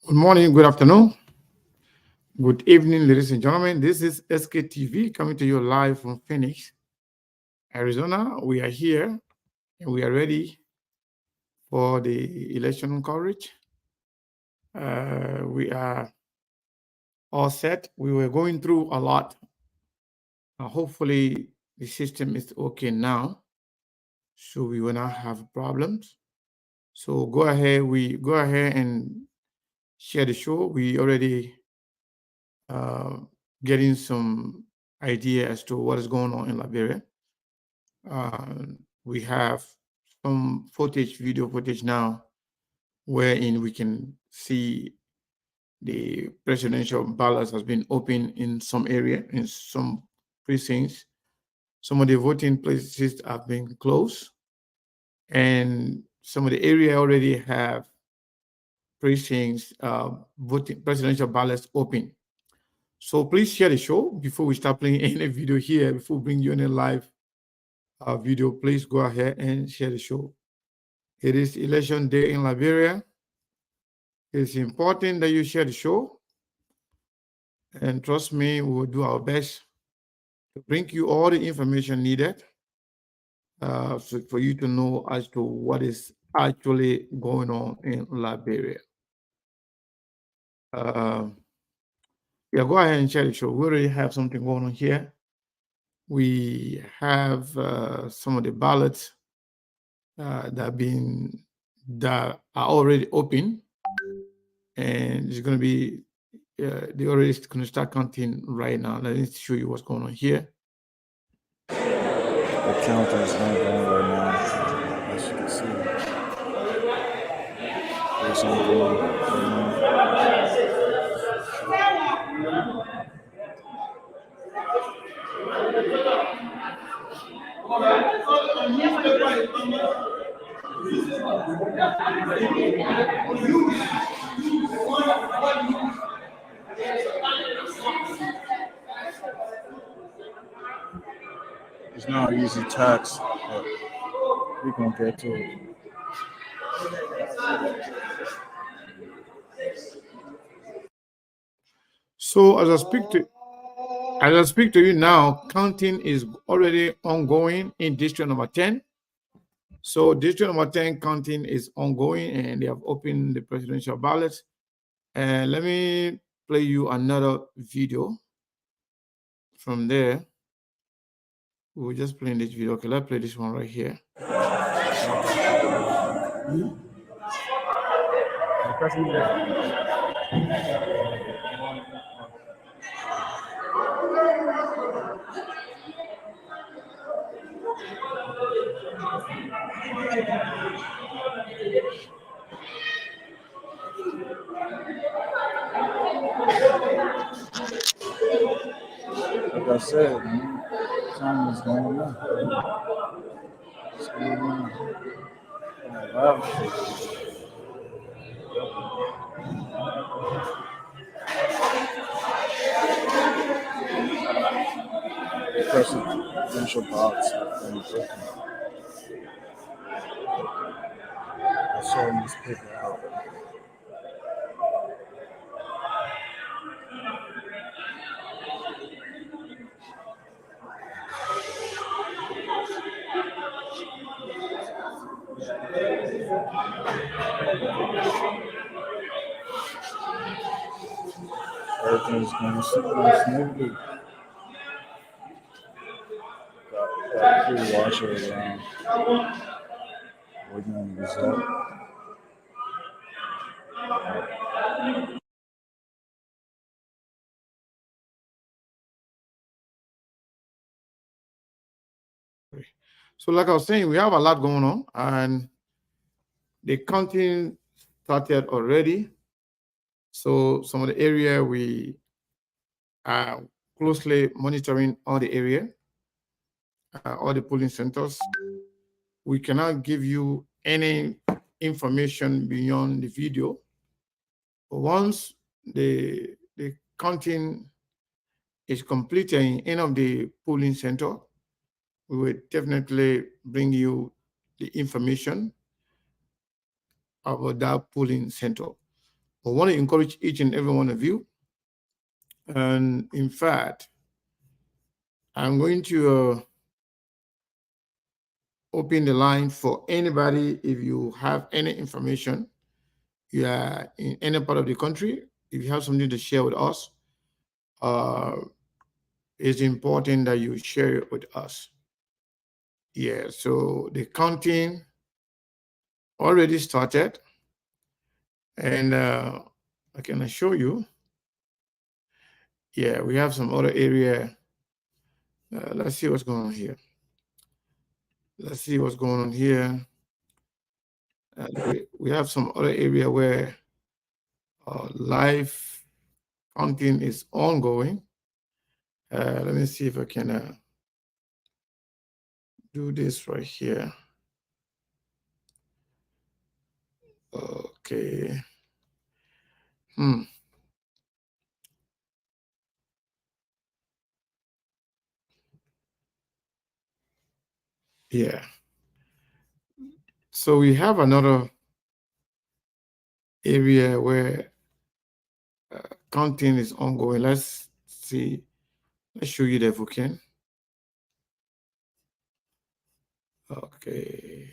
Good morning, good afternoon, good evening, ladies and gentlemen. This is SKTV coming to you live from Phoenix, Arizona. We are here and we are ready for the election coverage. We are all set. We were going through a lot. Hopefully, the system is okay now, so we will not have problems. So go ahead. We go ahead and share the show. We already uh, getting some idea as to what is going on in Liberia. Uh, we have some footage, video footage now, wherein we can see the presidential ballots has been opened in some area, in some precincts. Some of the voting places have been closed, and some of the area already have precincts, voting presidential ballots open. So please share the show before we start playing any video here. Before we bring you any live video, please go ahead and share the show. It is election day in Liberia. It's important that you share the show. And trust me, we will do our best to bring you all the information needed for you to know as to what is actually going on in Liberia. Uh, yeah, go ahead and share the show. We already have something going on here. We have some of the ballots that are already open, and it's going to be they already going to start counting right now. Let me show you what's going on here. The counter is ongoing right now, as you can see. It's ongoing right now. It's not an easy task, but we're gonna get to it. So as I speak to you now, counting is already ongoing in district number 10. So district number 10 counting is ongoing, and they have opened the presidential ballots. And let me play you another video from there. We were just playing this video. Okay, let's play this one right here. Like I said, man, time is going on. It's going on. Wow. Presidential box and broken. I saw this paper out. Everything's going smoothly. Got a crew watcher around waiting on the result. So, like I was saying, we have a lot going on, and the counting started already. So, some of the area we are closely monitoring all the area, all the polling centers. We cannot give you any information beyond the video. But once the counting is completed in any of the polling center, we will definitely bring you the information about that polling center. I want to encourage each and every one of you. And in fact, I'm going to open the line for anybody. If you have any information, you are in any part of the country, if you have something to share with us, uh, it's important that you share it with us. Yeah, so the counting already started, and I can assure you, yeah, we have some other area. Let's see what's going on here. Let's see what's going on here. We have some other area where live counting is ongoing. Let me see if I can do this right here. Okay. Hmm. Yeah. So we have another area where counting is ongoing. Let's see. Let's show you the if we can. Okay.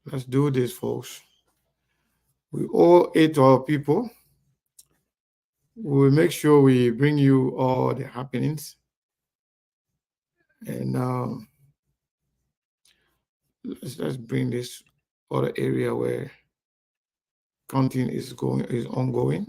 Let's do this, folks. We owe it to our people. We will make sure we bring you all the happenings. And let's bring this other area where counting is ongoing.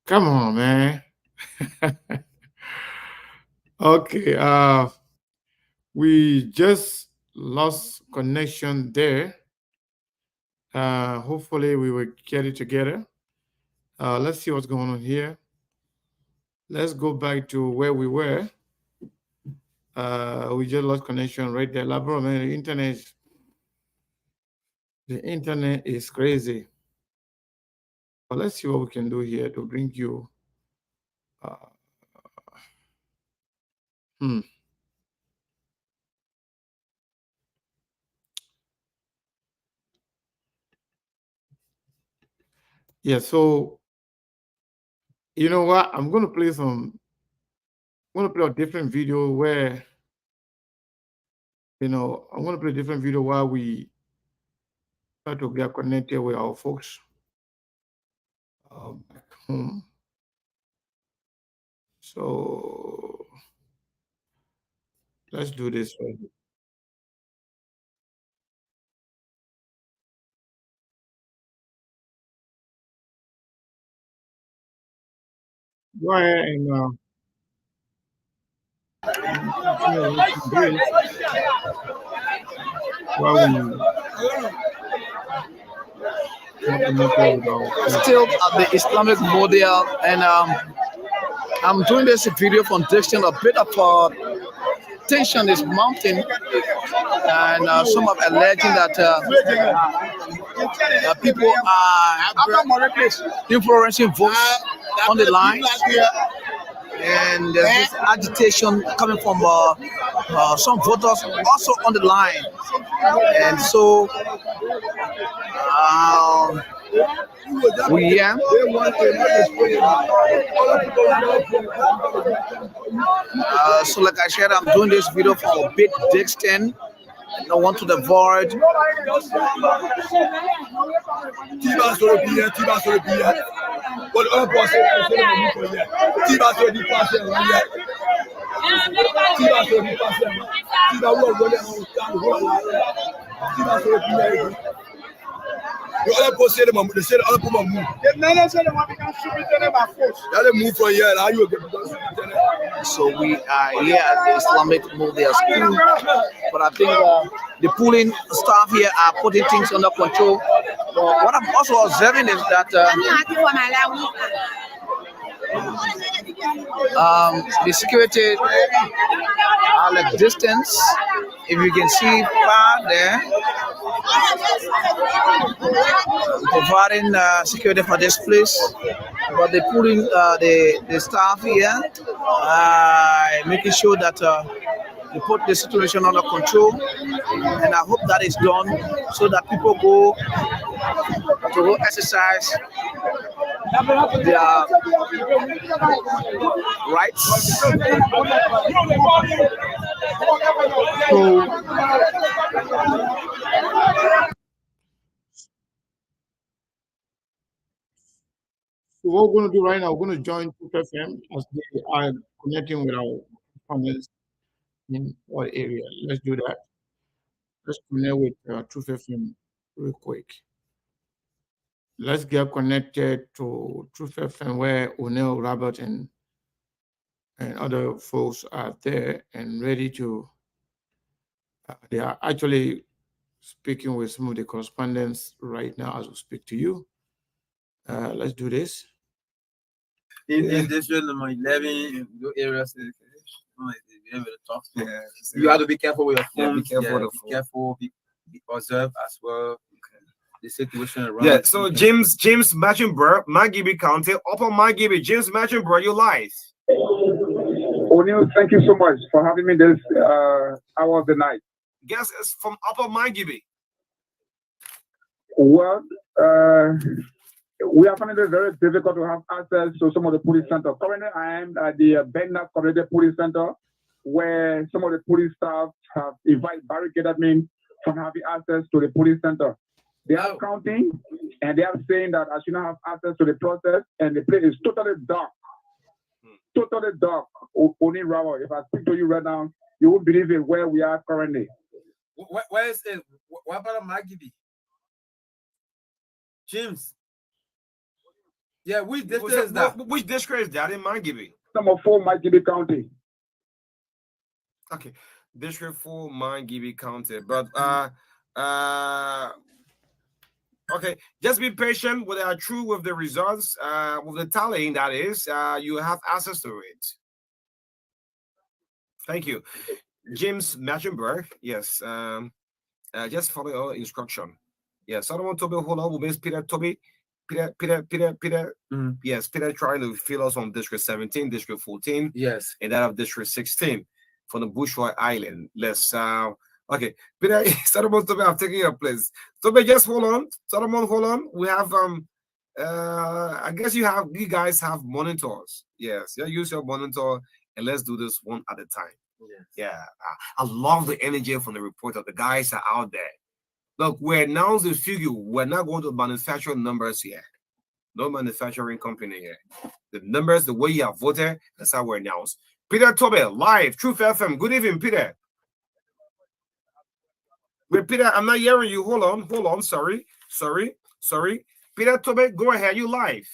Come on, man. Okay. We just lost connection there. Hopefully we will get it together. Let's see what's going on here. Let's go back to where we were. We just lost connection right there. Labro, man, the internet is crazy. But let's see what we can do here to bring you. Uh, hmm. Yeah, so you know what? I'm gonna play a different video where I'm gonna play a different video while we try to get connected with our folks back home. So let's do this right here. Go ahead and continue watching this while we get connected with our folks. Still at the Islamic model, and I'm doing this video from Dixon. A bit of tension is mounting, and some are alleging that people are influencing votes on the line, and there's this agitation coming from some voters also on the line, and so we are. So like I said, I'm doing this video for a bit Dixon. I don't want to avoid. The other post said they said other people move. Move from here. How you get So we are here at the Islamic Model School, but I think the pooling staff here are putting things under control. What I'm also observing is that the security are like distance. If you can see far there, providing security for this place, but they putting the staff here, making sure that they put the situation under control, and I hope that is done so that people go exercise their rights. So what we're going to do right now, we're going to join Truth FM as they are connecting with our partners in our area. Let's do that. Let's connect with Truth FM real quick. Let's get connected to Truth FM where O'Neill, Robert, and other folks are there and ready to. They are actually speaking with some of the correspondents right now as we speak to you. Let's do this. In district number 11, in your areas, yeah. You have to be careful with your phone. Be careful, be observe as well. The situation around. Yeah, so James Machinburg, Magibi County, Upper Magibi, James Machinburg, you live. O'Neill, thank you so much for having me this hour of the night. Guess it's from Upper Magibi. Well, we are finding it very difficult to have access to some of the police centers. Currently, I am at the Benda Community Police Center, where some of the police staff have barricaded me from having access to the police center. They are counting, and they are saying that I should not have access to the process, and the place is totally dark. Totally dark. Only Rawa, if I speak to you right now, you won't believe it where we are currently. Where is it? What about Magibi? James. Yeah, which district is that? Which district is that in Magibi? Number 4, Magibi County. Okay, District 4, Magibi County. But okay, just be patient with true with the results, with the tallying that is. You have access to it. Thank you. James Machenberg, yes. Just follow our instruction. Yes, Solomon Toby, hold on, we'll Peter Toby. Peter. Yes, Peter trying to fill us on District 17, District 14. Yes. And that of District 16 from the Bushwa Island. Let's okay. Peter, Solomon Toby, I'm taking your place. Toby, just hold on. Solomon, hold on. We have I guess you guys have monitors. Yes, yeah, use your monitor and let's do this one at a time. Yes. Yeah. I love the energy from the reporter. The guys are out there. Look, we announced the figure. We're not going to manufacture numbers here. No manufacturing company here. The numbers, the way you have voted, that's how we announced. Peter Tobe, live, Truth FM. Good evening, Peter. Wait, Peter, I'm not hearing you. Hold on. Sorry. Peter Tobe, go ahead. You live.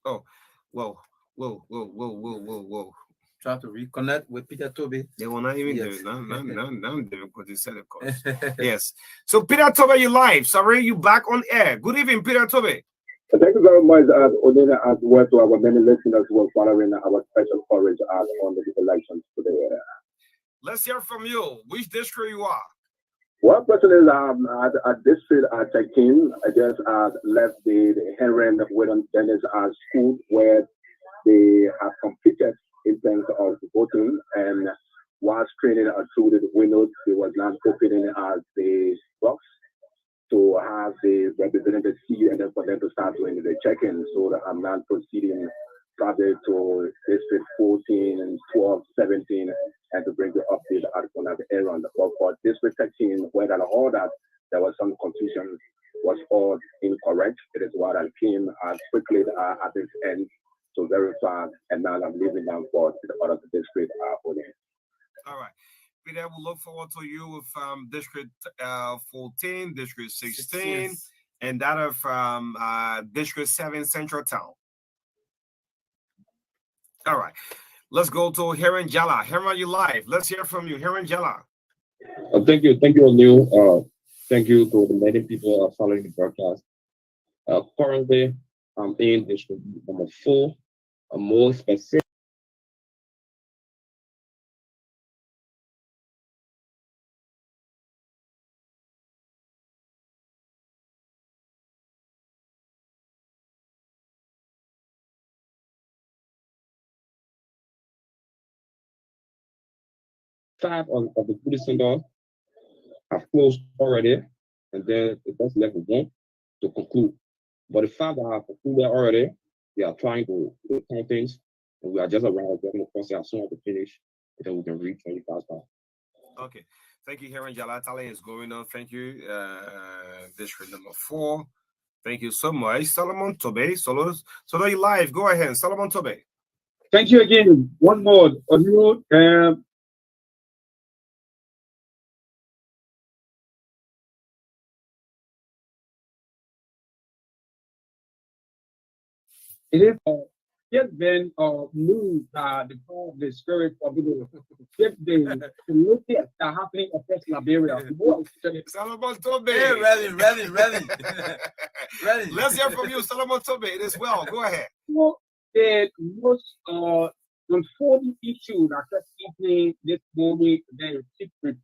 Oh, whoa. Try to reconnect with Peter Toby. They will not even do it. Now difficult to set of course. Yes. So Peter Tobe, you live. Sorry, you back on air. Good evening, Peter Tobe. Thank you very much, Odina, as well to our many listeners who are following our special coverage on the elections today. Let's hear from you. Which district you are? Well, personally, at district 13, I just left the Henry Whedon Dennis school where they have completed in terms of voting, and while screening through the windows, they was not opening as the box to have the representative see and then for them to start doing the check-in. So that I'm not proceeding probably to district 14, 12, 17, and to bring the update out on that errand. But for district 13, where that all that there was some confusion, was all incorrect. It is what I came quickly at this end to verify, and now I'm leaving down for the other district only. All right. Peter, we'll look forward to you with District 14, District 16, and that of District 7, Central Town. All right. Let's go to Heron Jala. Heron, you live. Let's hear from you. Heron Jala. Thank you, O'Neill. Thank you to the many people following the broadcast. Currently, I'm in District number 4. More specific. 5 of the voting centers have closed already, and then it just left 1 to conclude. But the 5 that have concluded already, we are trying to do things, and we are just around getting the process as soon as we finish, and then we can reach 25 pounds. Okay. Thank you, Heron Jalatale is going on. Thank you. District number 4. Thank you so much. Solomon Tobe. So you live. Go ahead. Solomon Tobe. Thank you again. One more. It is just been moved the power of the spirit of the just been to look at that happening across Liberia. Solomon Tobe. Hey, ready. Let's hear from you, Solomon Tobe, as well. Go ahead. So the most unfolding issue that just happening this morning today is secret.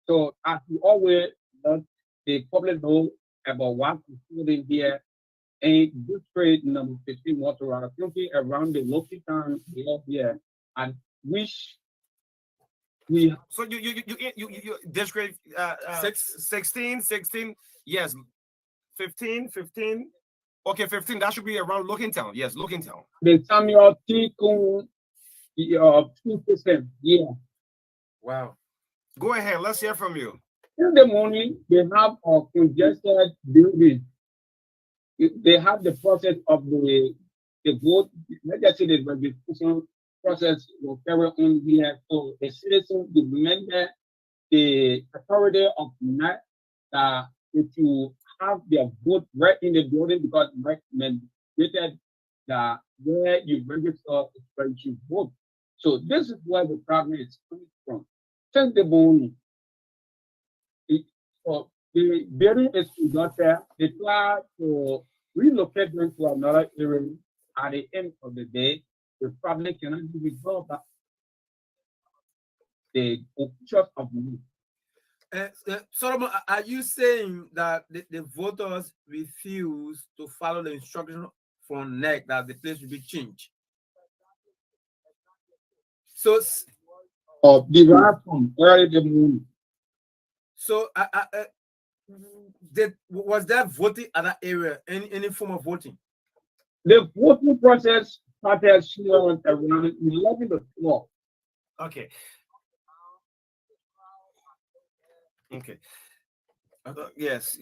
So as we always let the public know about what is happening here. And district number 15 water looking around the local town here, and which we so you district 16, yes, 15. Okay, 15. That should be around Looking Town. Yes, Looking Town. The Samuel T. 2%. Yeah. Wow. Go ahead. Let's hear from you. In the morning, they have a congested building. They have the process of the vote. Let's just say the registration process will carry on here. So the citizens demanded the authority of NAC that if you have their vote right in the building, because mandated that where you register is where you vote. So this is where the problem is coming from. Since the morning, the building is not there. They try to relocate them to another area. At the end of the day, the problem cannot be resolved. The officials of the Solomon, are you saying that the voters refuse to follow the instruction from NEC that the place will be changed? So, the right from early the morning. So, was there voting at that area? Any form of voting? The voting process started around 11 to 12. Okay. Okay. Yes.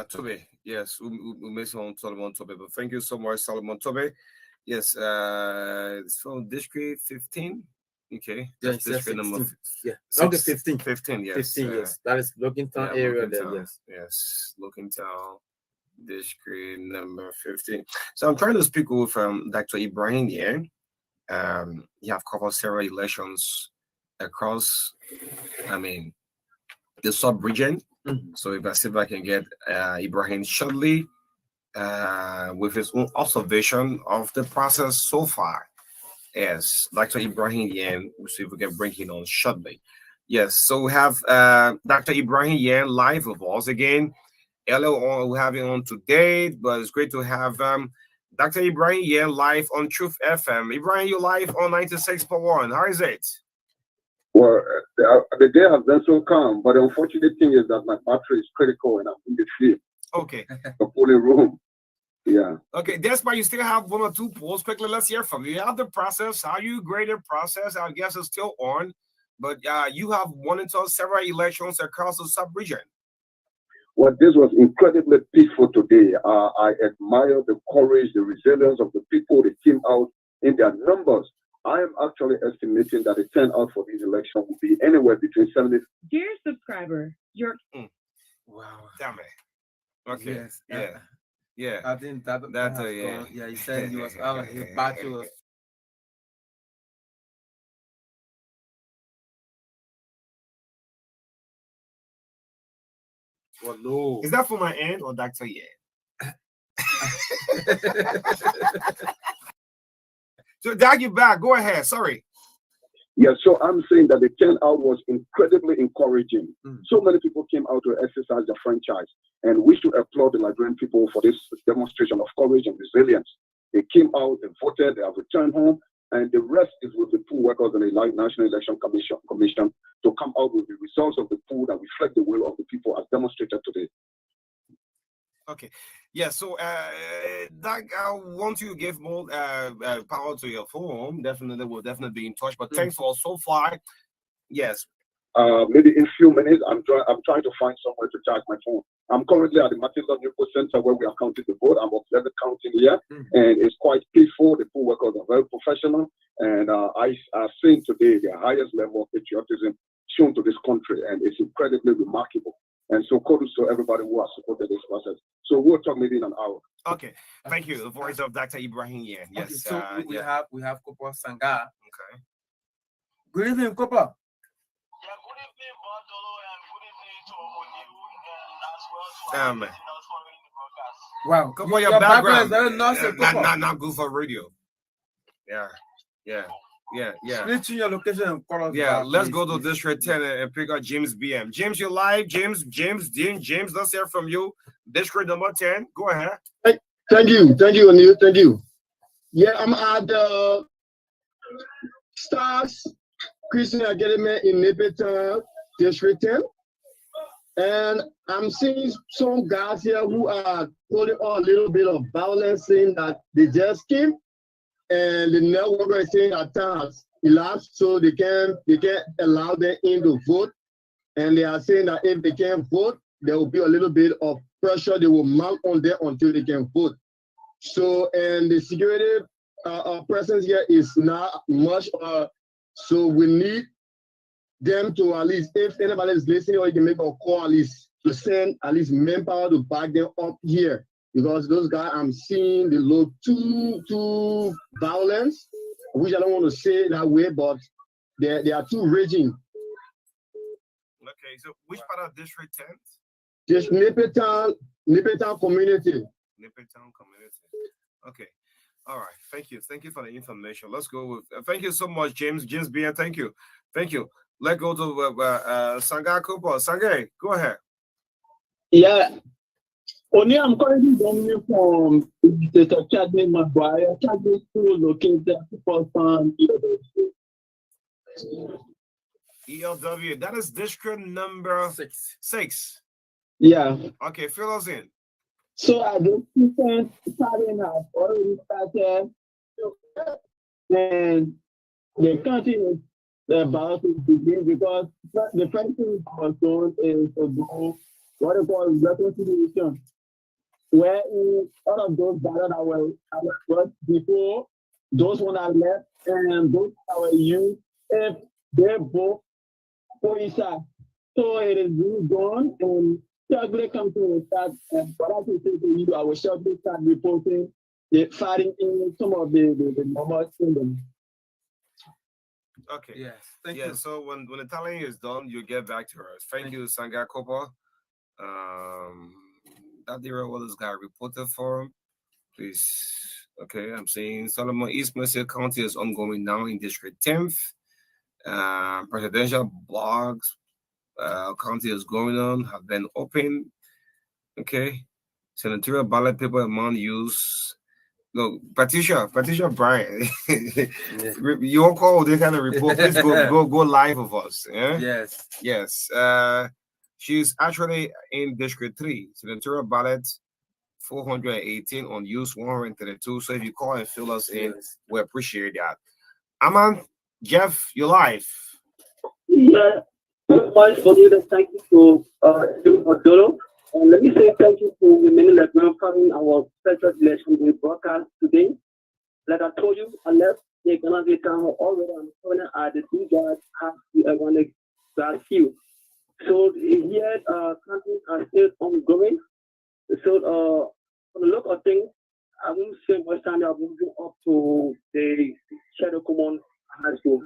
Tobe. Yes, we made on Solomon Tobe. But thank you so much, Solomon Tobe. Yes. It's from District 15. Okay. Yes, district number 15. 15, yes. 15, yes. That is Looking Town area Looking there, Town. yes. Yes, Looking Town, district number 15. So I'm trying to speak with Dr. Ibrahim here. You have covered several elections across, the sub-region. Mm-hmm. So if I see if I can get Ibrahim shortly with his own observation of the process so far. Yes, Dr. Ibrahim Yen. We'll see if we can bring him on shortly. Yes, so we have Dr. Ibrahim Yen live with us again. Earlier on, we have him on today, but it's great to have Dr. Ibrahim Yen live on Truth FM. Ibrahim, you live on 96.1. How is it? Well, the day has been so calm, but the unfortunate thing is that my battery is critical and I'm in the field. Okay. The polling room. Yeah. Okay, that's why you still have 1 or 2 polls. Quickly, let's hear from you. You have the process. How you grade the process? I guess it's still on, but you have monitored several elections across the sub-region. Well, this was incredibly peaceful today. I admire the courage, the resilience of the people that came out in their numbers. I am actually estimating that the turnout for this election will be anywhere between 70. Dear subscriber, your Wow. Damn it. Okay. Yes. Yeah. Yeah. I think that yeah. Yeah, he said he was out his battle. Well, no. Is that for my end or Dr. Ye? So, Dag, you back. Go ahead. Sorry. Yeah, so I'm saying that the turnout was incredibly encouraging. So many people came out to exercise their franchise, and we should applaud the Liberian people for this demonstration of courage and resilience. They came out, they voted, they have returned home, and the rest is with the poll workers and the National Election Commission to come out with the results of the poll that reflect the will of the people as demonstrated today. Okay. Yeah, so Doug, once you give more power to your phone, definitely we'll definitely be in touch. But thanks for so far. Yes. Maybe in a few minutes, I'm trying to find somewhere to charge my phone. I'm currently at the Martin Luther Center where we are counting the vote. I'm observing counting here, and it's quite peaceful. The poll workers are very professional, and I have seen today the highest level of patriotism shown to this country, and it's incredibly remarkable. And so kudos to everybody who has supported this process. So we'll talk maybe in an hour. Okay, thank you. The voice of Dr. Ibrahim here. Yes. Okay, so we yeah. have Kopa Sanga. Okay. Good evening, Kopa. Yeah, good evening, Bartolo, and good evening to Oniru, and as well to everyone else following the broadcast. Wow, Kopa, your background is very nice. Not good for radio. Yeah. Split your location and call us. Yeah, back, let's please, go to please. District 10 and pick up James BM. James, you're live. James, let's hear from you. District number 10. Go ahead. Thank you, Anil. Thank you. Yeah, I'm at the Stars Christian Academy in Nepeta, District 10. And I'm seeing some guys here who are pulling on a little bit of violence, saying that they just came and the network is saying that time has elapsed, so they can't allow them in to vote. And they are saying that if they can't vote, there will be a little bit of pressure they will mount on them until they can vote. So, and the security presence here is not much. So we need them to at least, if anybody is listening, or you can make a call at least to send at least manpower to back them up here. Because those guys I'm seeing, they look too violent, which I don't want to say that way, but they are too raging. Okay, so which part of District 10? Just Nipetown community. Nipetown community. Okay. All right. Thank you. Thank you for the information. Let's go with. Thank you so much, James. James Beer. Thank you. Let's go to Sangha Cooper. Sangha, go ahead. Yeah. Only I'm currently coming from the Chadney Maguire, Chadney School located at Fun. ELW. That is district number 6. Yeah. Okay, fill us in. So at this student starting has already started, and the country is about to begin because the first thing was done is to do what they call reconciliation, where all of those battles that were before, those one are left, and those that were used, if they both coincide. So it is really gone, and shortly come to start, and what I can say to you, I will shortly start reporting the fighting in some of the normal kingdoms. Okay. Yes. Thank you. So when the tallying is done, you get back to us. Thank you, Sangha Kopa. That area where this guy reported for, please. Okay, I'm saying Solomon East Mercer County is ongoing now in District 10th. Presidential blogs county is going on, have been open. Okay. Senatorial ballot paper amount use. No, Patricia Bryan. You won't call this kind of report. Please go live with us. Yeah? Yes. She's actually in District 3. Senatorial ballot 418 on use 132. So if you call and fill us in, we appreciate that. Aman, Jeff, you're live. Yeah. Much for you. Thank you to Dolo. And let me say thank you to the many that welcoming our special election day broadcast today. Like I told you, I left the economic town already on the corner at the two guards have the organic grass field. So here countries are still ongoing. So from the look of things, I won't say West End are moving up to the Shadow Common High School.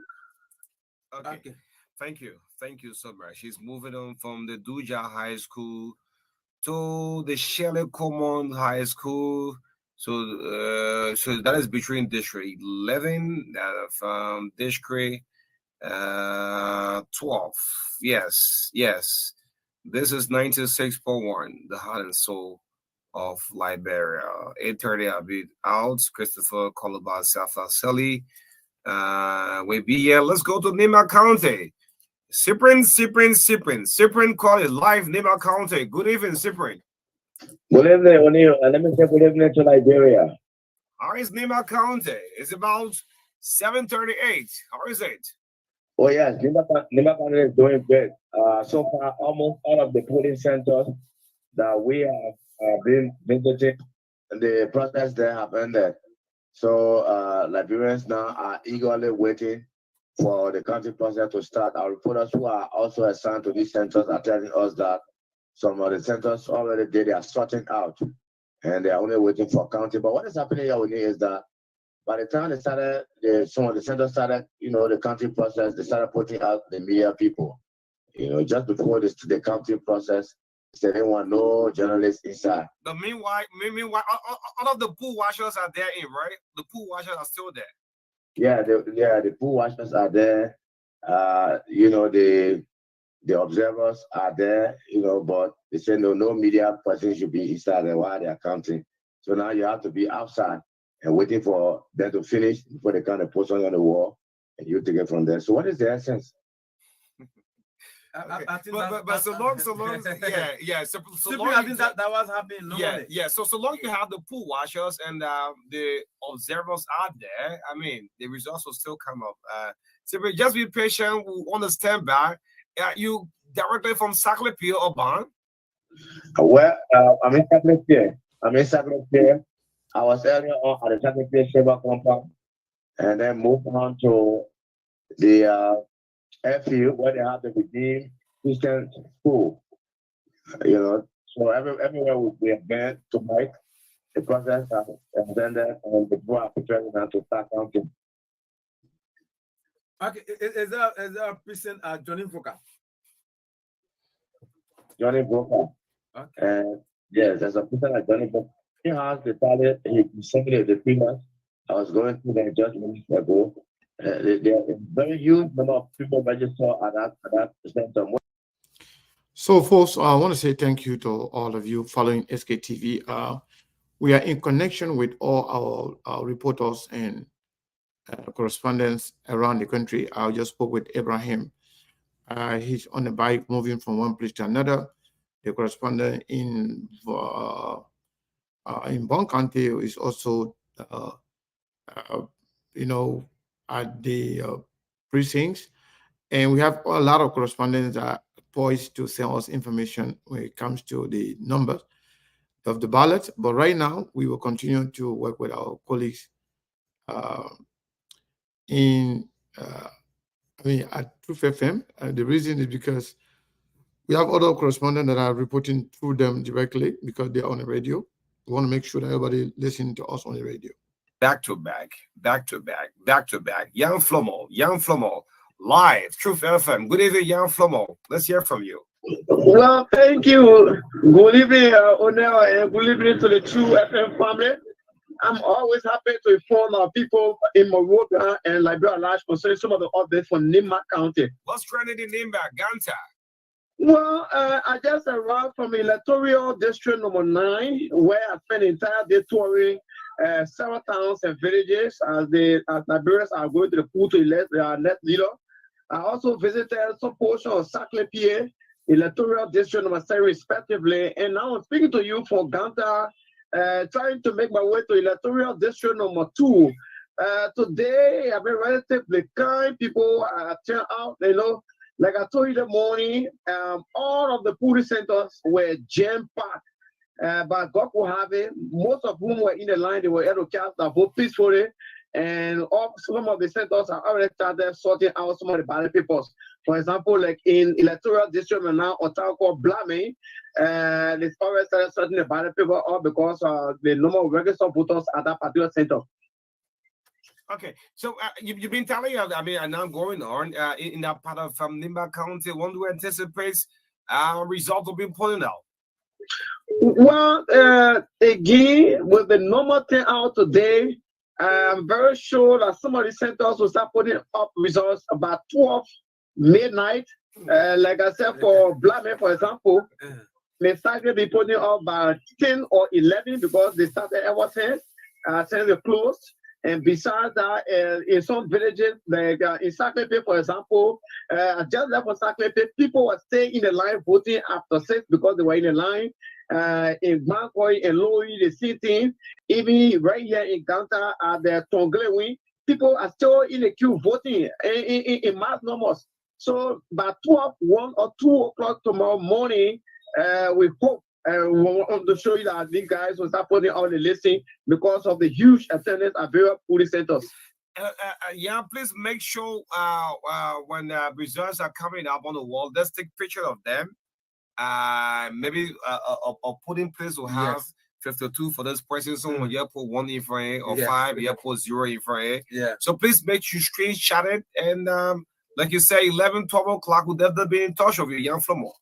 Okay. Thank you so much. She's moving on from the Duja High School to the Shelley Common High School. So so that is between District 11 from District 12. Yes. This is 96.1, the heart and soul of Liberia. 8:30 I'll be out. Christopher Colabar Safa Sally. Wait, be let's go to Nima County. Cyprian call is live Nima County. Good evening, Cyprian. Good evening, O'Neill. Let me say good evening to Liberia. How is Nima County? It's about 7:38. How is it? Oh yes, Nima County is doing great. So far, almost all of the polling centers that we have been visiting, the process there have ended. So Liberians now are eagerly waiting for the county process to start. Our reporters who are also assigned to these centers are telling us that some of the centers already did, they are sorting out and they are only waiting for county. But what is happening here with me is that by the time they started, some of the centers started, the counting process, they started putting out the media people. Just before the counting process, they didn't want no journalists inside. But meanwhile, all of the pool washers are there in, right? The pool washers are still there. Yeah, the pool washers are there. The observers are there, but they say no media person should be inside there while they are counting. So now you have to be outside and waiting for them to finish before they count the posters on the wall, and you take it from there. So what is the essence? I think but so long, yeah. So long, I think that was happening. Yeah. So long you have the pool washers and the observers out there. I mean, the results will still come up. So just be patient. We understand back. You directly from Saclay-Pierre or Ban? Well, I'm in Saclay-Pierre. I was earlier on at the Saclay-Pierre Chamber compound, and then moved on to the airfield where they have the Redeemed Christian School. So everywhere we have been tonight, the process has ended, and the people are preparing now to start counting. Okay, is there a person Johnny Broker? Johnny Broker. Okay. And yes, there's a person like Johnny Broker. He has the talent. He sent me the figures. I was going through them just minutes ago. There are a very huge number of people registered at that center. So, folks, I want to say thank you to all of you following SKTV. We are in connection with all our reporters and correspondents around the country. I just spoke with Abraham. He's on a bike moving from one place to another. The correspondent in Bon County is also, at the precincts. And we have a lot of correspondents that are poised to send us information when it comes to the numbers of the ballots. But right now, we will continue to work with our colleagues at Truth FM. The reason is because we have other correspondents that are reporting through them directly because they're on the radio. We want to make sure that everybody listening to us on the radio. Back to back. Young Flomo, live, Truth FM. Good evening, Young Flomo. Let's hear from you. Well, thank you. Good evening, O'Neill, and good evening to the True FM family. I'm always happy to inform our people in Morocco and Liberia Large concerning some of the updates from Nima County. What's trending in Nima, Ganta? Well, I just arrived from electoral district number 9, where I spent the entire day touring several towns and villages as Liberians are going to the pool to elect their next leader. I also visited some portion of Saclay-Pierre, electoral district number 7, respectively. And now I'm speaking to you from Ganta, trying to make my way to electoral district number 2. Today, I've been relatively kind. People turn out, like I told you the morning, all of the polling centers were jam-packed. But God will have it. Most of whom were in the line, they were able to cast their vote peacefully. And some of the centers are already started sorting out some of the ballot papers. For example, like in electoral district now, Ottawa called Blamey, they already started sorting the ballot paper out because the number of registered voters at that particular center. Okay, so you've been telling us, and now going on in that part of Nima County, when do we anticipate results will be pulling out? Well, again, with the normal turnout today, I'm very sure that some of the centers will start putting up results about 12 midnight. Like I said, for Blame, for example, they started be putting up by 10 or 11 because they started at 10, since they closed. And besides that, in some villages, like in Saclepe, for example, just like for Saclepe, people were staying in the line voting after 6 because they were in the line. In Bancoy and Louis, the city, even right here in Ganta at the Tonglewi, people are still in the queue voting in mass numbers. So by 12, 1 or 2 o'clock tomorrow morning, we hope we want to show you that these guys will start putting on the listing because of the huge attendance at various police centers. Yeah, please make sure when results are coming up on the wall, let's take picture of them. Maybe a polling place will have 52 for this person. Someone you put 1 in front or 5, you put 0 in front. So please make sure you screenshot it. And like you say, 11, 12 o'clock, we'll definitely be in touch with you, young Flomo.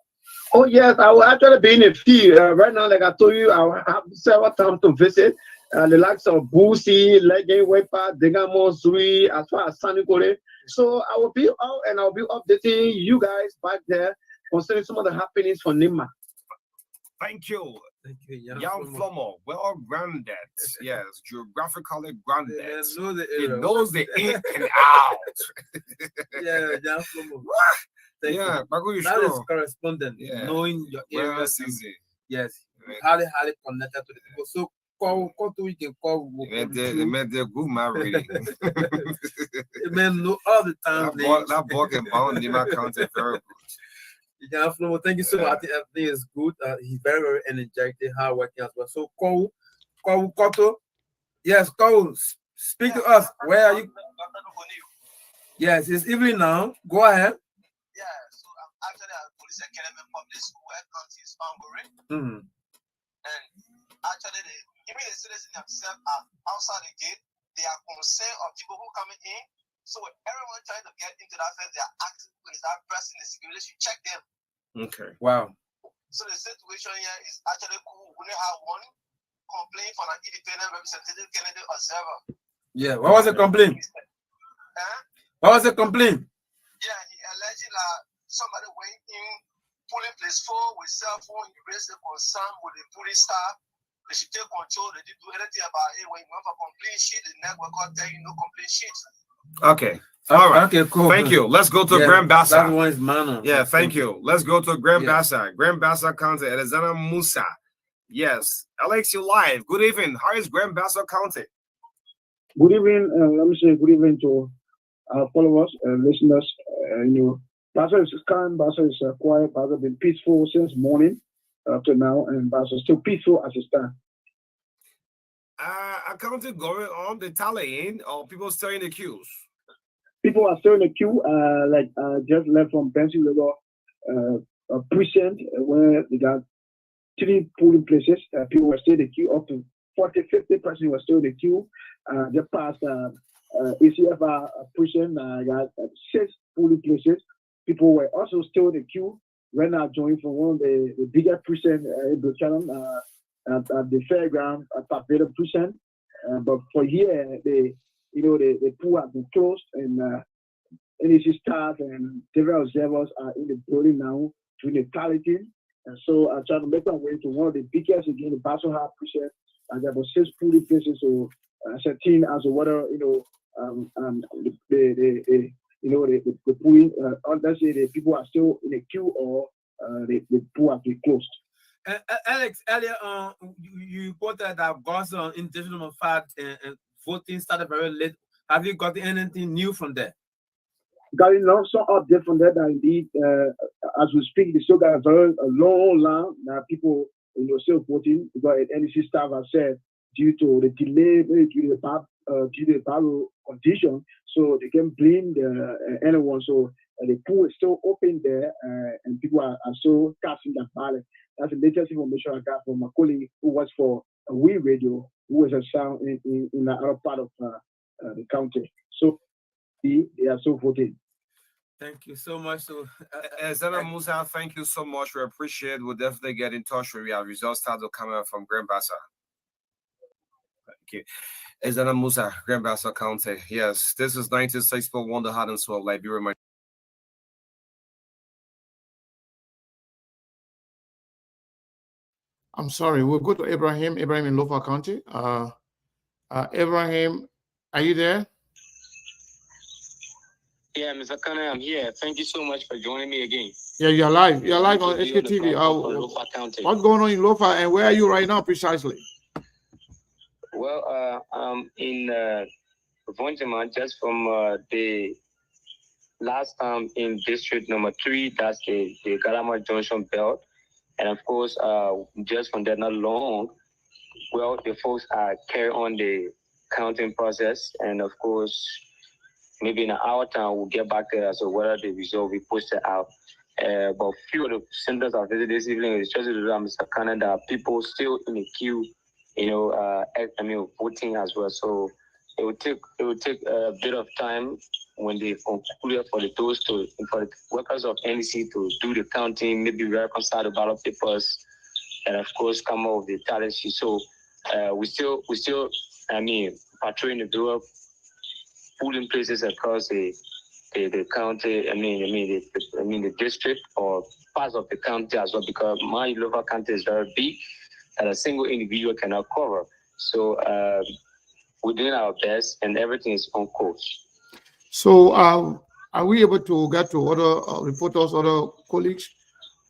Oh, yes, I will actually be in the field. Right now, like I told you, I will have several times to visit. The likes of Boosie, Legend, Wepa, Degamo, Zui, as far as Sanikore. So I will be out and I'll be updating you guys back there concerning some of the happenings for Nima. Thank you. Young Flomo, well grounded. Yes, geographically grounded. He knows the in and out. Young Flomo. Yeah, that is correspondent. Knowing your area. Yes, highly connected to the people. So call to we can call. They made their good married. Man, know all the time. That boy can bound Nima County very good. Young Flomo, thank you so much. I think everything is good. He's very energetic, hard working as well. So call Koto. Yes, call. Speak to us. Where are you? Yes, it's evening now. Go ahead. Actually at Police Academy Public School where county is ongoing. And actually even the citizens themselves are outside the gate. They are concerned of people who coming in. So everyone trying to get into that fence, they are asking who is that person in the security should check them. Okay. Wow. So the situation here is actually cool. We only have one complaint from an independent representative Kennedy observer. Yeah, what was the complaint? What was the complaint? Yeah, he alleged that somebody went in polling place 4 with cell phone. He raised a concern with the police staff. They should take control. They didn't do anything about it. When you have a complaint sheet, the network will tell you no complaint sheet. Okay. All right. Okay, cool. Thank you. Let's go to Grand Bassa. That one is manner. Yeah, thank you. Let's go to Grand Bassa. Grand Bassa County, Alexander Musa. Yes. Alex, you live. Good evening. How is Grand Bassa County? Good evening. Let me say good evening to our followers and listeners. Bassa is calm. Bassa is quiet. Bassa has been peaceful since morning up to now, and Bassa is still peaceful as it stands. Accounting going on, the tallying, or people still in the queues? People are still in the queue. Just left from Pennsylvania precinct where they got 3 polling places. People were still in the queue. Up to 40, 50% were still in the queue. Just past ACFR precinct, got 6 polling places. People were also still in the queue. Right now, joined from one of the bigger precincts in Buchanan at the fairground at Papeda precinct. But for here, the pool has been closed, and NEC staff and several observers are in the building now doing the tallying. And so I'm trying to make my way to one of the biggest again, the Basel High precinct. And there were 6 polling places, so 13 as a water, the polling, let's say the people are still in the queue or the pool has been closed. Alex, earlier you reported that God's intentional fact and voting started very late. Have you got anything new from there? Got some update from that indeed. As we speak, they still got a very long line that people still voting because NEC staff has said due to the delay, due to the battle condition, so they can blame anyone. So the pool is still open there, and people are still casting their ballot. That's the latest information I got from my colleague who works for We Radio, who was a sound in the other part of the county. So they are still voting. Thank you so much. So, Zana Musa, thank you so much. We appreciate it. We'll definitely get in touch with you. Our results start to come out from Grand Bassa. Thank you. Zana Musa, Grand Bassa County. Yes, this is 96.1 The Hot and Swell, Liberia. I'm sorry, we'll go to Abraham in Lofa County. Abraham, Are you there? Yeah, Mr. Kane, I'm here. Thank you so much for joining me again. Yeah, you're live. You're live on Good to be on the HKTV. platform for Lofa County. What's going on in Lofa, and where are you right now precisely? Well, I'm in Vonjima, just from the last time in district number 3, that's the Galama Junction belt. And of course, just from there not long, well, the folks are carry on the counting process. And of course, maybe in an hour time, we'll get back there. So whether the result we posted out. But few of the centers I visited this evening is just Mr. Canada, people still in the queue, voting as well. So it would take a bit of time when they conclude for the workers of NEC to do the counting, maybe reconcile the ballot papers, and of course come up with the tally sheet. So we still patrolling the bureau, polling places across the county. The district or parts of the county as well, because my local county is very big and a single individual cannot cover. So we're doing our best, and everything is on course. So are we able to get to other reporters, other colleagues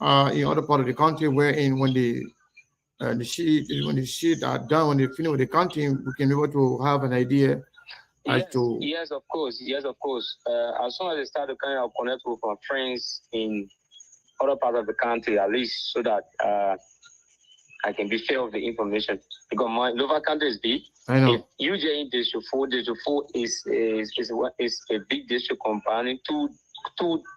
in other part of the country, wherein when the sheet are done, when they finish with the counting, we can be able to have an idea as to. Yes, of course. As soon as I start to kind of connect with my friends in other parts of the country, at least, so that I can be fair of the information. Because my local country is big. I know. If UJ District 4 is a big district combining two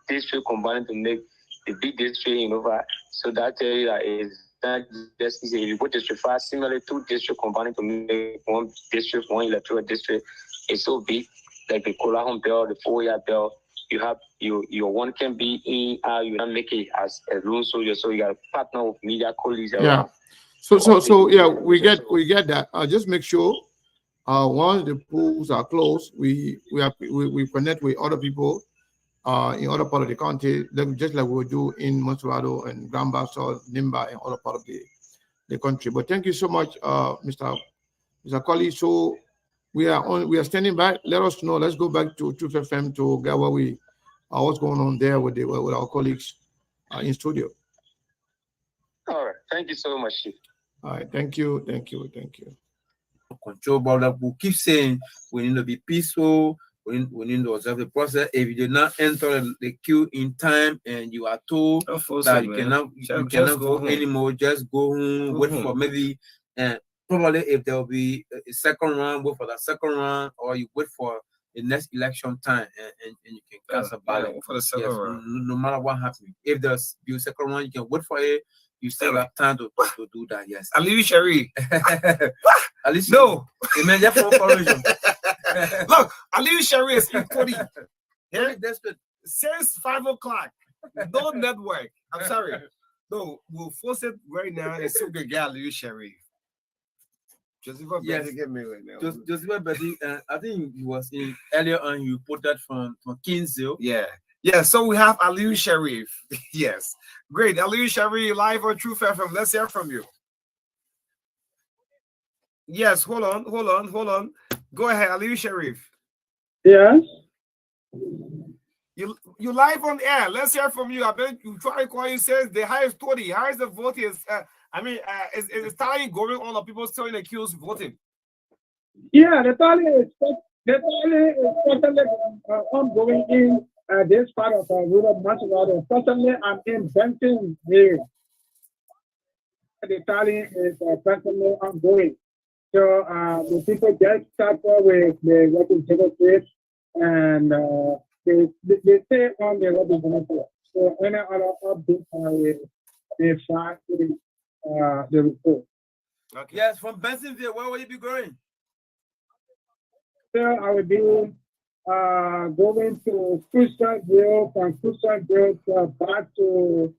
districts combining to make the big district in over. So that area is not just easy. If you go district 5, similarly, 2 districts combining to make one district, one electoral district. It's so big, like the Kolahom belt, the 4-year belt. You have your one can be in, you don't make it as a lone soldier, so you got to partner with media colleagues around. Yeah. So yeah, we get that. Just make sure once the polls are closed, we connect with other people in other part of the country, just like we do in Monserrado and Grand Bassa, Nimba, and other part of the country. But thank you so much, Mr. Colley. So we are standing back. Let us know. Let's go back to Truth FM to get what's going on there with our colleagues in studio. All right. Thank you so much, Chief. All right. Thank you. Control, but we keep saying we need to be peaceful. We need to observe the process. If you did not enter the queue in time and you are told that you cannot go anymore, just go home, wait for maybe, and probably if there will be a second round, wait for the second round, or you wait for the next election time and you can cast a ballot for the second round. No matter what happens. If there's a second round, you can wait for it. You still have time to do that, yes. Ali Sherry. No. Amen. Just for correction. Look, Ali Sherry is in 40. Yeah, that's good. Since 5 o'clock. No network. I'm sorry. No, we'll force it right now and still get Ali Sherry. Josepha yes. Betty get me right now. Josepha Betty, I think he was in earlier on. You put that from Kinsale. Yeah, so we have Aliyu Sharif. Yes. Great. Aliyu Sharif, live on Truth FM. Let's hear from you. Yes, hold on. Go ahead, Aliyu Sharif. Yes. You live on air. Let's hear from you. I bet you try to call you, says the highest 20. Highest the vote is is tally going on, or people still in the queues voting? Yeah, the tally is totally ongoing in this part of rural Monserrado. Personally, I'm in Benton here. The tally is personally ongoing. So the people just start with the representative and they stay on the representative. So any other updates they file the report. Okay. Yes, from Bensonville, where will you be going? So I will be going to Christianville, from Christianville back to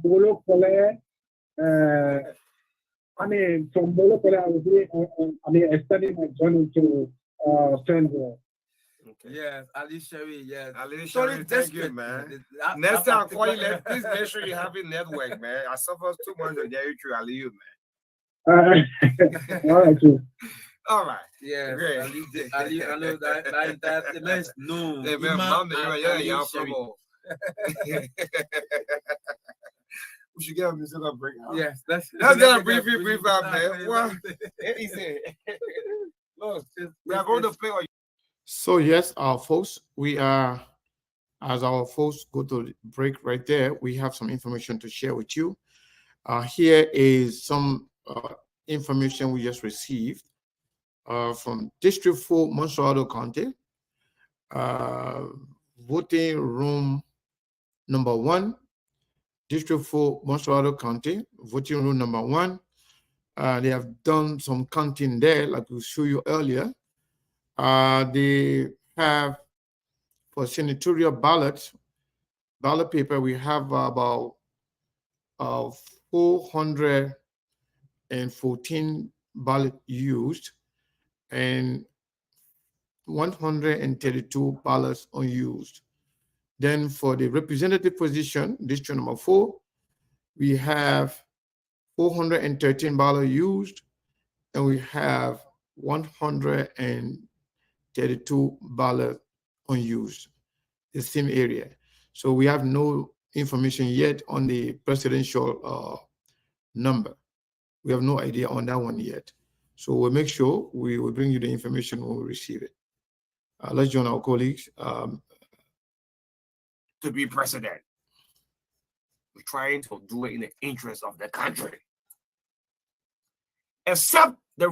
Bolo Collet. From Bolo Collet, I will be extending my journey to Fenville. Okay. Yes, Ali Sherry, yes. Ali Sherry, thank you, man. Next time I call you, please make sure you have a network, man. I suffer too much on the area, Ali, man. All right. All right. Yes, Great. I know that entire place. No, Hey, man, Mama, you're from we should get a music break. Yes, that's get a brief out, man. What? He said, look, we are going to play. So yes, our folks, we are, as our folks go to break right there, we have some information to share with you. Here is some information we just received from District 4, Monserrado County, voting room number 1, District 4, Monserrado County, voting room number 1. They have done some counting there, like we showed you earlier. They have, for senatorial ballot paper, we have about 414 ballot used and 132 ballots unused. Then for the representative position, district number 4, we have 413 ballots used and we have 132 ballots unused, the same area. So we have no information yet on the presidential number. We have no idea on that one yet. So we'll make sure we will bring you the information when we receive it. Let's join our colleagues. To be president. We're trying to do it in the interest of the country. Except the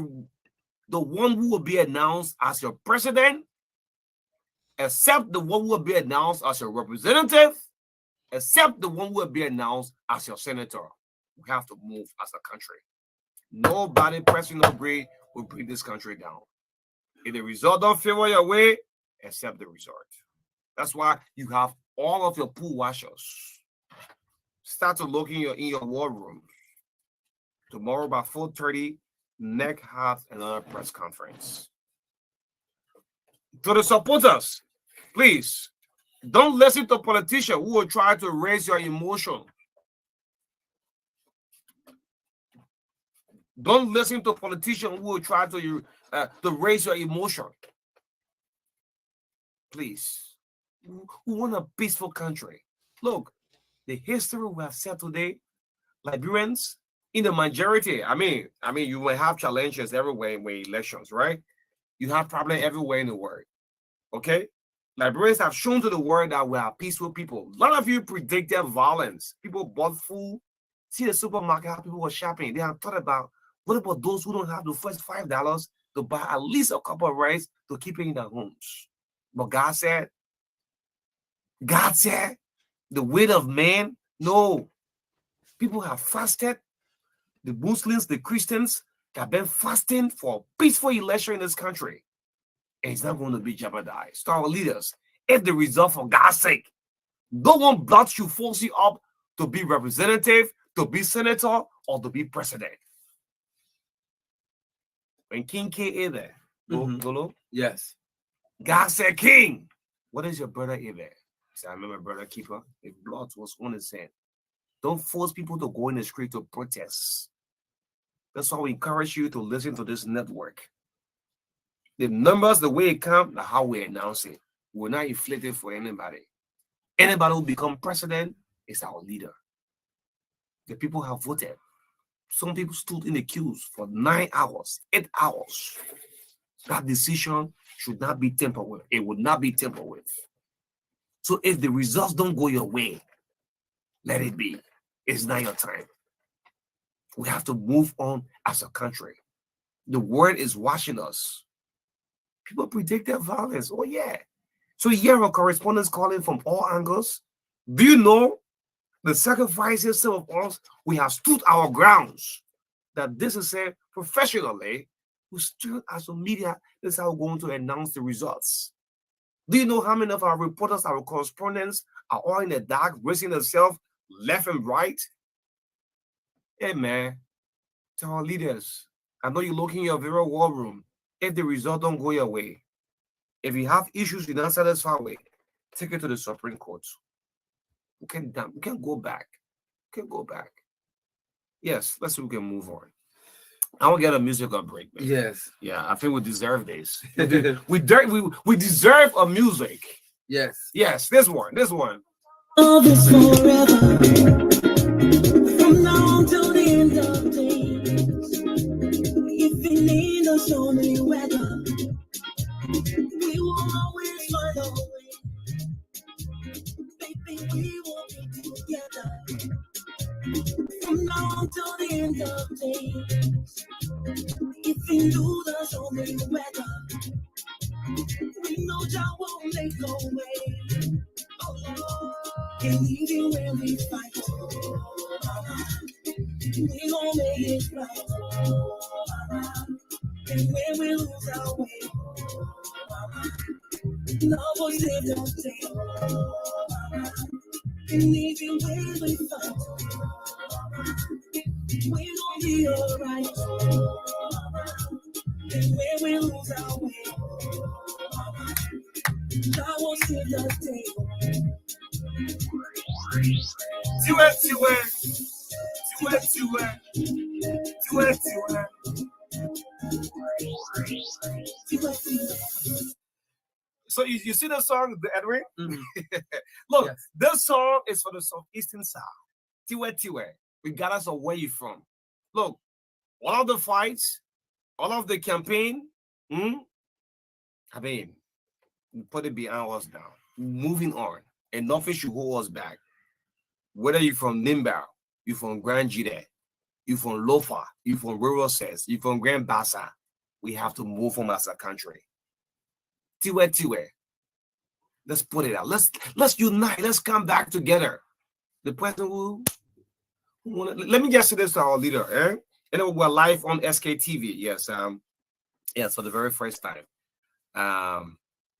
one who will be announced as your president, except the one who will be announced as your representative, except the one who will be announced as your senator. We have to move as a country. Nobody pressing no bread will bring this country down. If the result don't favor your way, accept the result. That's why you have all of your pool washers. Start to look in your war room. Tomorrow by 4:30, NEC has another press conference. To the supporters, please don't listen to politicians who will try to raise your emotion. Don't listen to politicians who will try to raise your emotion. Please, we want a peaceful country. Look, the history we have said today, Liberians in the majority. I mean, you will have challenges everywhere in elections, right? You have problems everywhere in the world. Okay, Liberians have shown to the world that we are peaceful people. A lot of you predicted violence. People bought food. See the supermarket, how people were shopping. They have thought about, what about those who don't have the first $5 to buy at least a cup of rice to keep it in their homes? But God said, the weight of man, no. People have fasted. The Muslims, the Christians have been fasting for peaceful election in this country. And it's not going to be jeopardized. So our leaders, if the result, for God's sake, no one blocks you, force you up to be representative, to be senator, or to be president. When King K is there, Golo? Yes. God said, King, what is your brother Ibe? He said, I remember brother keeper. If blood was on his hand. Don't force people to go in the street to protest. That's why we encourage you to listen to this network. The numbers, the way it comes, how we announce it. We're not inflated for anybody. Anybody who become president is our leader. The people have voted. Some people stood in the queues for 9 hours, 8 hours. That decision should not be tampered with. It would not be tampered with. So if the results don't go your way, let it be. It's not your time. We have to move on as a country. The world is watching us. People predicted violence. Oh, yeah. So here are correspondents calling from all angles. Do you know the sacrifices of us? We have stood our grounds. That this is said professionally. We stood as a media. This is how we're going to announce the results. Do you know how many of our reporters, our correspondents are all in the dark, raising themselves left and right? Hey, man, to our leaders, I know you're looking in your very war room. If the result don't go your way, if you have issues you're not satisfied with, take it to the Supreme Court. We can go back. We can go back. Yes, let's see if we can move on. I will get a musical break, man. Yes. Yeah, I think we deserve this. We deserve a music. Yes. Yes, this one. Love is forever. From now till the end of days. If you need us only weather, we will always find a way. Baby, we will be together. From now till the end of days. If you knew us only weather, we know Jah won't make no way. Oh Lord, and even when we fight, we gon' make it right. And when we lose our way, love will save the day. And even when we fight, we gon' be alright. And when we lose our way, love will save the day. So you see the song, the Edwin? Look, Yes. this song is for the southeastern South. Tiwe Tiwe, regardless of where you're from. Look, all of the fights, all of the campaign, I mean, we put it behind us now. Moving on. And nothing should hold us back. Whether you're from Nimba, you're from Grand Jide, you're from Lofa, you're from Rural Says, you're from Grand Bassa, we have to move on as a country. Tiwe Tiwe. Let's put it out. Let's unite. Let's come back together. The president who let me just say this to our leader, eh? And we're live on SKTV. Yes, yes, for the very first time.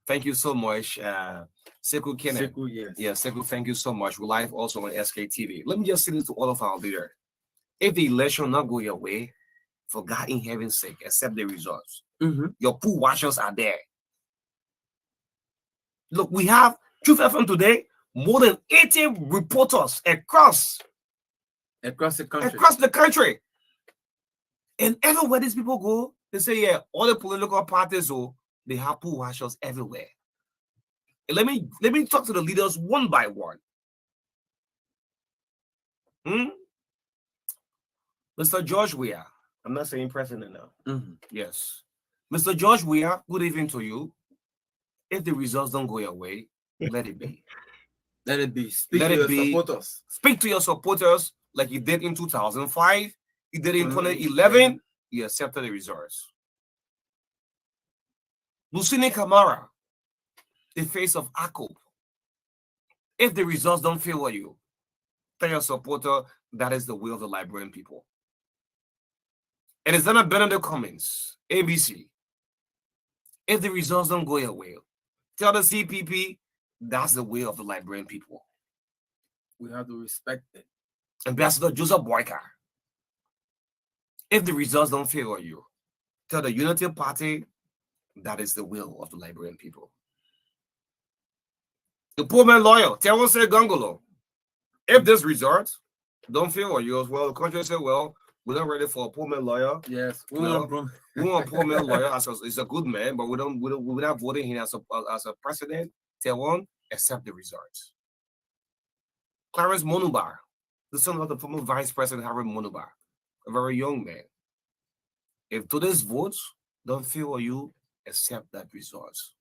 Thank you so much, Sekou Kene. Sekou, yes. Yeah, Sekou, thank you so much. We're live also on SKTV. Let me just say this to all of our leaders. If the election not go your way, for God in heaven's sake, accept the results. Your pool washers are there. Look, we have Truth FM today, more than 80 reporters across the country. And everywhere these people go, they say, yeah, all the political parties, they have pool washers everywhere. And let me talk to the leaders one by one. Mr. George Weah, I'm not saying president now. Yes. Mr. George Weah, good evening to you. If the results don't go your way, let it be. Let it be. Speak to your supporters. Speak to your supporters like you did in 2005, you did in 2011. You accepted the results. Lucini Kamara, the face of ACOP. If the results don't favor you, tell your supporter that is the will of the Liberian people. It is not Benedict Cummings, ABC. If the results don't go your way, tell the CPP that's the will of the Liberian people. We have to respect it. Ambassador Joseph Boyka, if the results don't favor you, tell the Unity Party that is the will of the Liberian people. The poor man lawyer, Terwose Gongolo, if this results don't favor you as well, the country say, well, we're not ready for a poor man lawyer. Yes, we want a poor man lawyer. He's a good man, but we're not voting him as a president. Taiwan, accept the results. Clarence Monubar, the son of the former Vice President Harry Monubar, a very young man. If today's votes don't favor you, accept that results.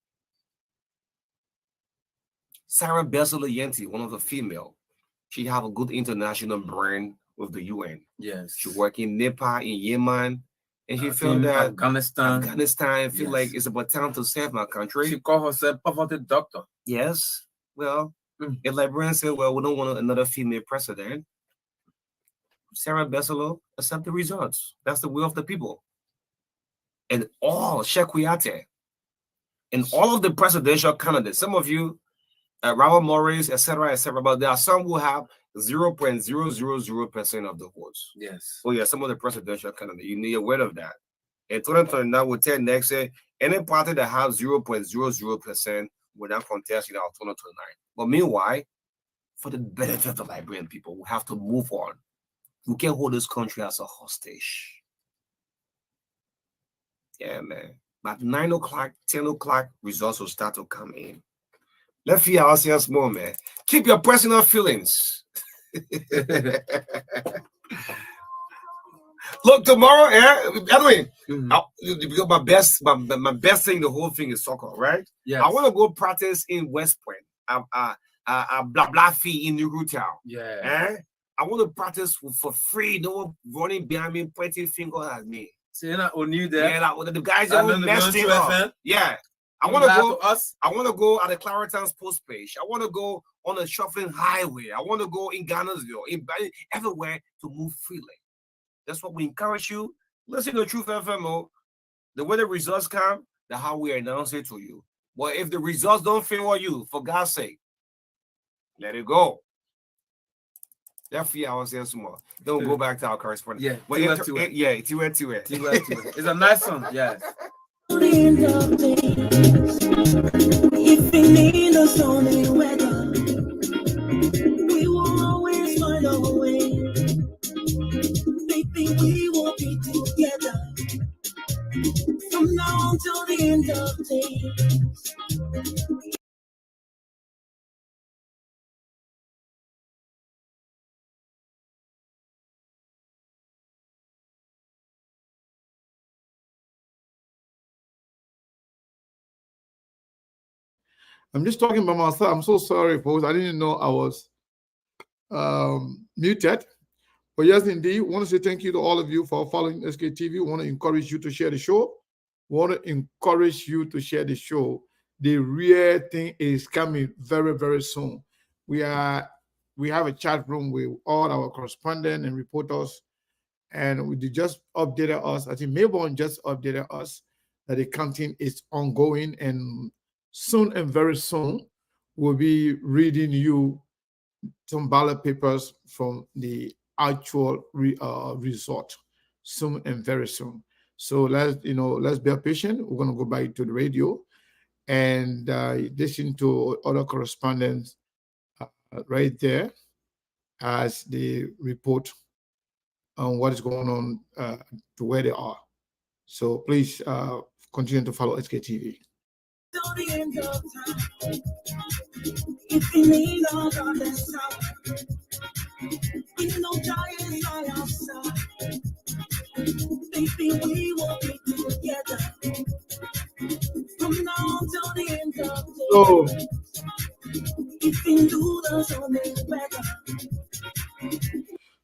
Sarah Bezel-Yenti, one of the female, she have a good international brand with the UN. Yes. She work in Nepal, in Yemen, and she felt that Afghanistan feel like it's about time to save my country. She called herself poverty doctor. Yes. Well, if Liberians say, well, we don't want another female president, Sarah Bezel, accept the results. That's the will of the people. And all Shekwiyate, and all of the presidential candidates, some of you, Robert Morris, etc., but there are some who have 0.000% of the votes. Yes. Oh, yeah, some of the presidential candidates. You need aware of that. And 2029 will tell next year, any party that has 0.00% will not contest in our 2029. But meanwhile, for the benefit of the Liberian people, we have to move on. We can't hold this country as a hostage. Yeah, man. But 9 o'clock, 10 o'clock, results will start to come in. Let's feel ourselves more, man. Keep your personal feelings. Look, tomorrow, by the way, because my best thing, the whole thing is soccer, right? Yes. I want to go practice in West Point, blah blah fee in New Town. Yeah. I want to practice for free. No one running behind me, pointing finger at me. So you're not on you there? Yeah, the guys that will mess it up. Yeah. I want to go. I want to go at the Clarendon Post page. I want to go on the Shuffling Highway. I want to go in Ghanarsville, everywhere to move freely. That's what we encourage you. Listen to Truth FMO. The way the results come, that's how we announce it to you. But if the results don't favor you, for God's sake, let it go. That 3 hours here more. Then we'll go back to our correspondent. Yeah, Tiwe. It's a nice song, yes. If we need us on any weather, we will always find a way. Baby, we will be together from now until the end of days. I'm just talking by myself. I'm so sorry, folks. I didn't know I was muted. But yes, indeed, want to say thank you to all of you for following SKTV. Want to encourage you to share the show. Want to encourage you to share the show. The real thing is coming very, very soon. We have a chat room with all our correspondents and reporters, and they just updated us. I think Melbourne just updated us that the counting is ongoing, and soon and very soon we'll be reading you some ballot papers from the actual result soon and very soon. So let's be patient. We're gonna go back to the radio and listen to other correspondents right there as they report on what is going on to where they are. So please continue to follow SKTV. If you need all on the side, we know giants by our side. Baby, we will be together from now till the end of the day. If you do the something better.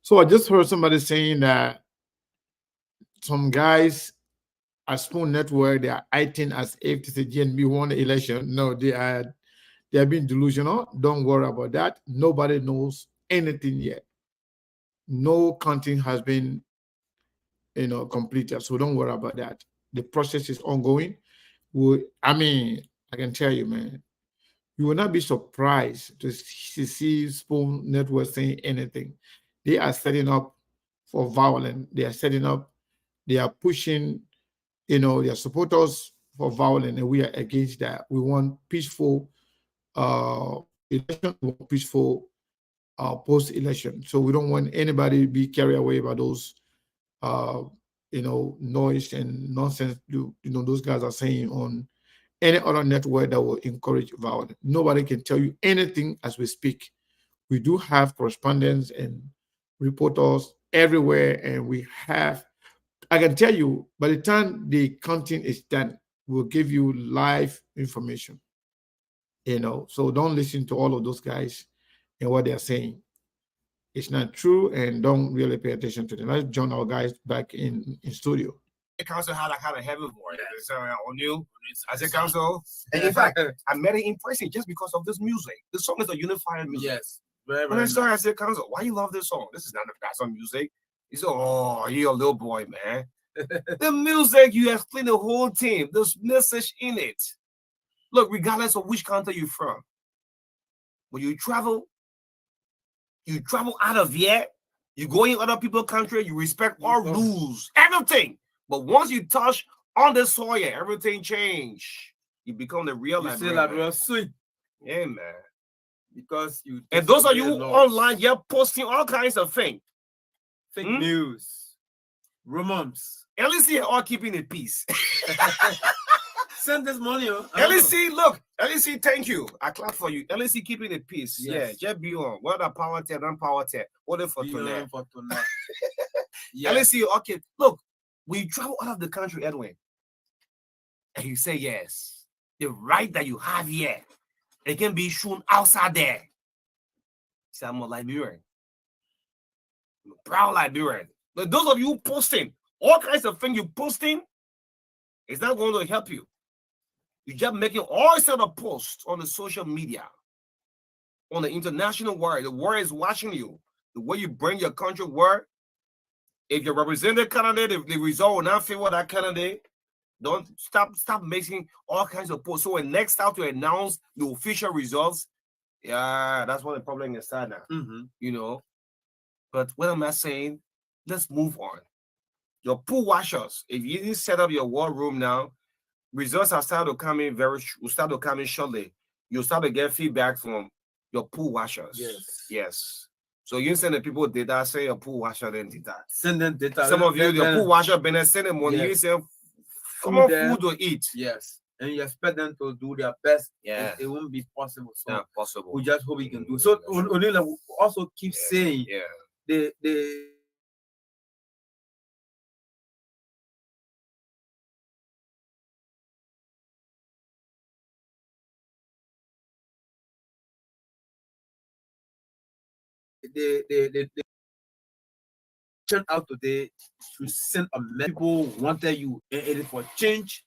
So I just heard somebody saying that some guys at Spoon Network, they are acting as if the GNB won the election. No, they are being delusional. Don't worry about that. Nobody knows anything yet. No counting has been completed. So don't worry about that. The process is ongoing. I can tell you, man, you will not be surprised to see Spoon Network saying anything. They are setting up for violence. They are pushing, their supporters for violence, and we are against that. We want peaceful election, we want peaceful post-election. So we don't want anybody to be carried away by those noise and nonsense those guys are saying on any other network that will encourage violence. Nobody can tell you anything as we speak. We do have correspondents and reporters everywhere, and I can tell you, by the time the counting is done, we'll give you live information. So don't listen to all of those guys and what they're saying. It's not true, and don't really pay attention to them. Let's join our guys back in studio. The council had a kind of heavy voice. On you as a council. And in fact, I met it in person just because of this music. This song is a unifying music. Yes. Very, when I started, I said, council, why you love this song? This is not a bad music. He said, oh, you're a little boy, man. The music, you explain the whole team. There's message in it. Look, regardless of which country you're from, when you travel out of here, you go in other people's country, you respect all rules, everything. But once you touch on the soil, everything change. You become the real Liberian. Sweet. Yeah, man. Because you. And those of you online, you're posting all kinds of things. Fake news, rumors. At least they're all keeping the peace. Send this money. LEC, look, LEC, thank you. I clap for you. LEC keeping the peace. Yes. Yeah, just be on. What a power tech, non-power tech. What if for Be tonight? on for tonight. Yes. LEC, okay. Look, we travel out of the country, Edwin. And you say yes. The right that you have here, it can be shown outside there. See, I'm a Liberian. I'm a proud Liberian. But those of you posting, all kinds of things you posting, it's not going to help you. You're just making all sort of posts on the social media, on the international world. The world is watching you. The way you bring your country word. If you represent the candidate, if the result will not favor that candidate, don't stop making all kinds of posts. So when next time to announce the official results, yeah, that's what the problem is now. You know. But what am I saying? Let's move on. Your pool washers, if you didn't set up your war room now, results are starting to come in will start to come in shortly. You'll start to get feedback from your pool washers. Yes. So you send the people data, say your pool washer then data. Send them data. Some of you, your pool washer been send them money. You say common food to eat. Yes. And you expect them to do their best. Yeah. It won't be possible. So not possible. we just hope we can do. So Onila will also keep saying the turn out today to send a message. People wanted you and it is for change.